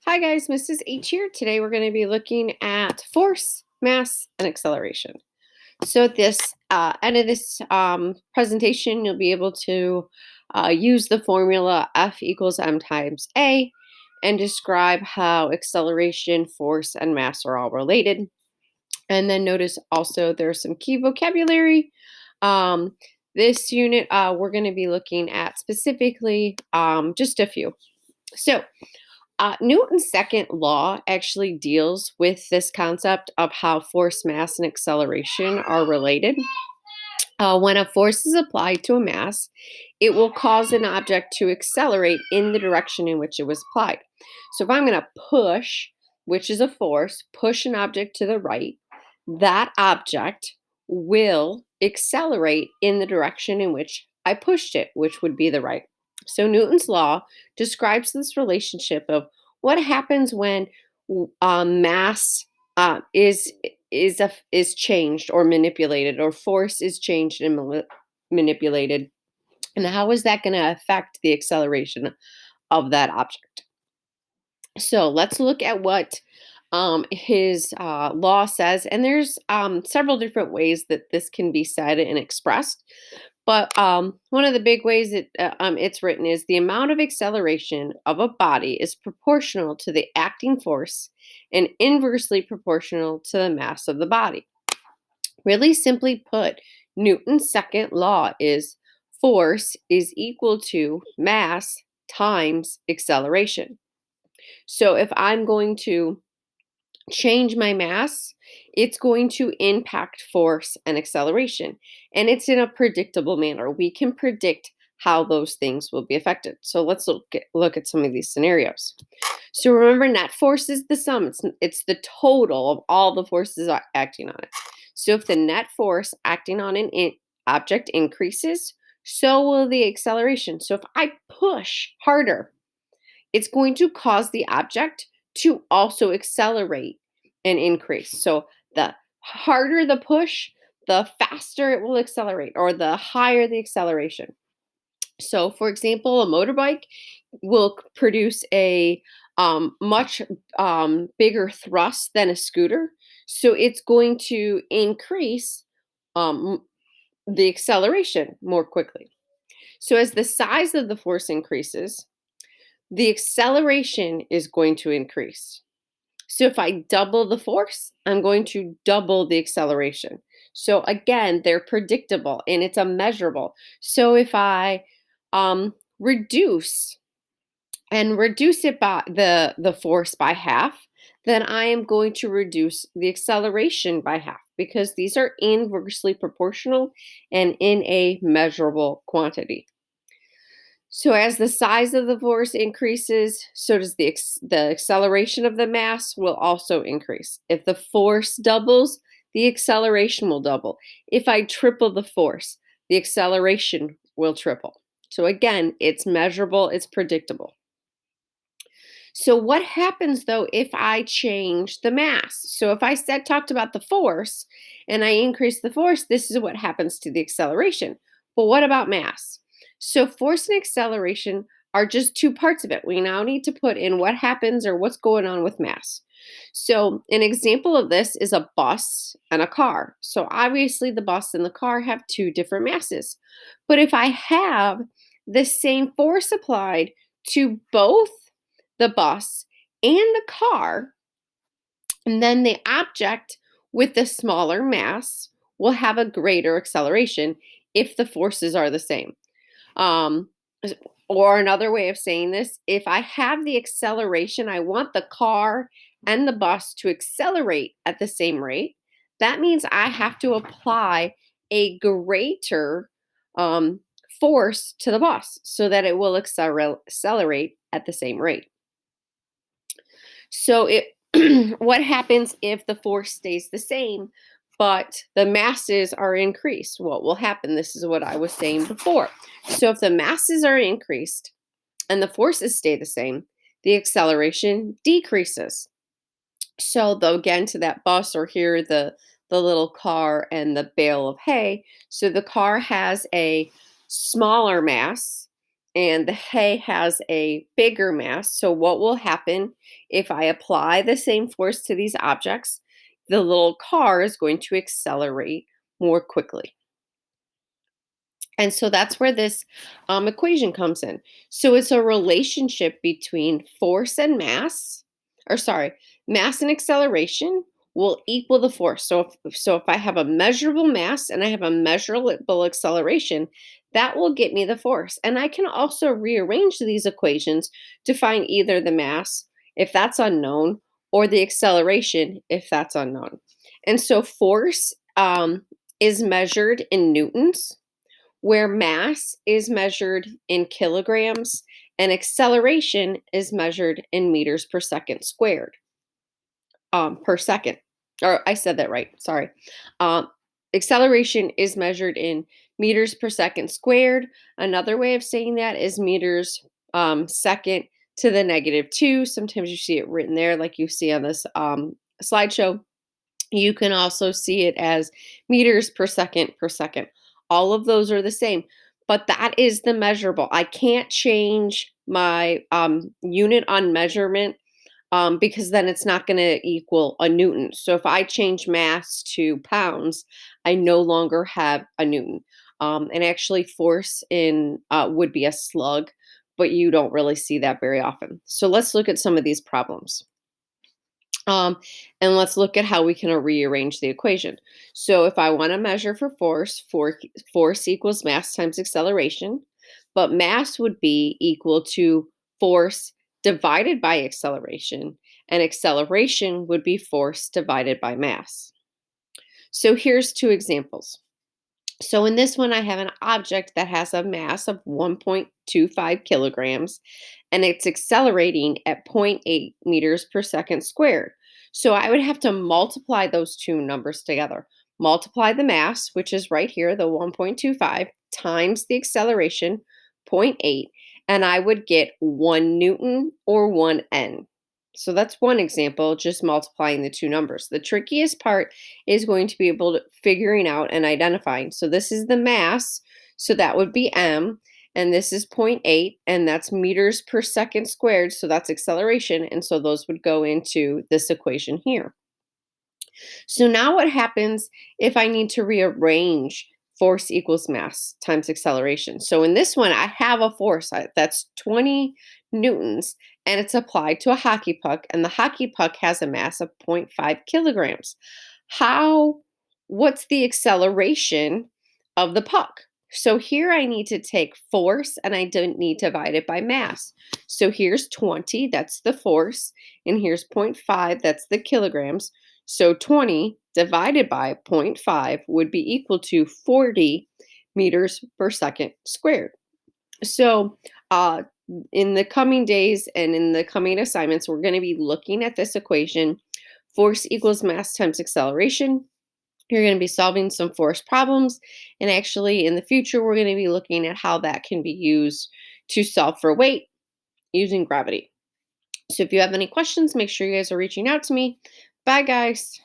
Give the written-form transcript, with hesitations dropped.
Hi guys, Mrs. H here. Today we're going to be looking at force, mass, and acceleration. So at this end of this presentation, you'll be able to use the formula F equals m times a and describe how acceleration, force, and mass are all related. And then notice also there's some key vocabulary. Um, this unit, we're going to be looking at specifically just a few. So Newton's second law actually deals with this concept of how force, mass, and acceleration are related. When a force is applied to a mass, it will cause an object to accelerate in the direction in which it was applied. So if I'm going to push, which is a force, push an object to the right, that object will accelerate in the direction in which I pushed it, which would be the right. So Newton's law describes this relationship of what happens when mass is changed or manipulated, or force is changed and manipulated, and how is that going to affect the acceleration of that object. So let's look at what his law says, and there's several different ways that this can be said and expressed. But one of the big ways it's written is the amount of acceleration of a body is proportional to the acting force and inversely proportional to the mass of the body. Really simply put, Newton's second law is force is equal to mass times acceleration. So if I'm going to change my mass, it's going to impact force and acceleration. And it's in a predictable manner. We can predict how those things will be affected. So let's look at some of these scenarios. So remember, net force is the sum. It's the total of all the forces acting on it. So if the net force acting on an object increases, so will the acceleration. So if I push harder, it's going to cause the object to also accelerate and increase. So the harder the push, the faster it will accelerate, or the higher the acceleration. So, for example, a motorbike will produce a much bigger thrust than a scooter. So it's going to increase um, the acceleration more quickly. So as the size of the force increases, the acceleration is going to increase. So if I double the force, I'm going to double the acceleration. So again, they're predictable and it's a measurable. So if I reduce it by the force by half, then I am going to reduce the acceleration by half, because these are inversely proportional and in a measurable quantity. So as the size of the force increases, so does the acceleration of the mass will also increase. If the force doubles, the acceleration will double. If I triple the force, the acceleration will triple. So again, it's measurable, it's predictable. So what happens though if I change the mass? So if I talked about the force and I increase the force, this is what happens to the acceleration. But what about mass? So force and acceleration are just two parts of it. We now need to put in what happens or what's going on with mass. So an example of this is a bus and a car. So obviously the bus and the car have two different masses. But if I have the same force applied to both the bus and the car, and then the object with the smaller mass will have a greater acceleration if the forces are the same. Um, or another way of saying this, if I have the acceleration, I want the car and the bus to accelerate at the same rate. That means I have to apply a greater um, force to the bus so that it will accelerate at the same rate. So it what happens if the force stays the same, but the masses are increased? What will happen? This is what I was saying before. So if the masses are increased and the forces stay the same, the acceleration decreases. So though, again, to that bus, or here the little car and the bale of hay. So the car has a smaller mass and the hay has a bigger mass. So what will happen if I apply the same force to these objects? The little car is going to accelerate more quickly. And so that's where this equation comes in. So it's a relationship between force and mass, or sorry, mass and acceleration will equal the force. So if I have a measurable mass and I have a measurable acceleration, that will get me the force. And I can also rearrange these equations to find either the mass, if that's unknown, or the acceleration, if that's unknown. And so force is measured in newtons, where mass is measured in kilograms and acceleration is measured in meters per second squared, per second. Or I said that right, sorry. Um, Acceleration is measured in meters per second squared. Another way of saying that is meters second to the -2. Sometimes you see it written there, like you see on this slideshow. You can also see it as meters per second per second. All of those are the same, but that is the measurable. I can't change my unit on measurement because then it's not going to equal a newton. So if I change mass to pounds, I no longer have a newton. And actually, force in would be a slug, but you don't really see that very often. So let's look at some of these problems. Um, and let's look at how we can rearrange the equation. So if I want to measure for force, force equals mass times acceleration, but mass would be equal to force divided by acceleration, and acceleration would be force divided by mass. So here's two examples. So in this one, I have an object that has a mass of 1.25 kilograms and it's accelerating at zero point 0.8 meters per second squared. So I would have to multiply those two numbers together. Multiply the mass, which is right here, the 1.25, times the acceleration, zero point 0.8, and I would get 1 Newton or 1 N. So that's one example, just multiplying the two numbers. The trickiest part is going to be able to figuring out and identifying. So this is the mass, so that would be m, and this is zero point 0.8, and that's meters per second squared, so that's acceleration, and so those would go into this equation here. So now what happens if I need to rearrange force equals mass times acceleration? So in this one, I have a force that's 20 newtons and it's applied to a hockey puck, and the hockey puck has a mass of 0.5 kilograms. How, what's the acceleration of the puck? So here I need to take force and I don't need to divide it by mass. So here's 20, that's the force, and here's 0.5, that's the kilograms. So 20 divided by zero point 0.5 would be equal to 40 meters per second squared. So in the coming days and in the coming assignments, we're going to be looking at this equation, force equals mass times acceleration. You're going to be solving some force problems. And actually, in the future, we're going to be looking at how that can be used to solve for weight using gravity. So if you have any questions, make sure you guys are reaching out to me. Bye, guys.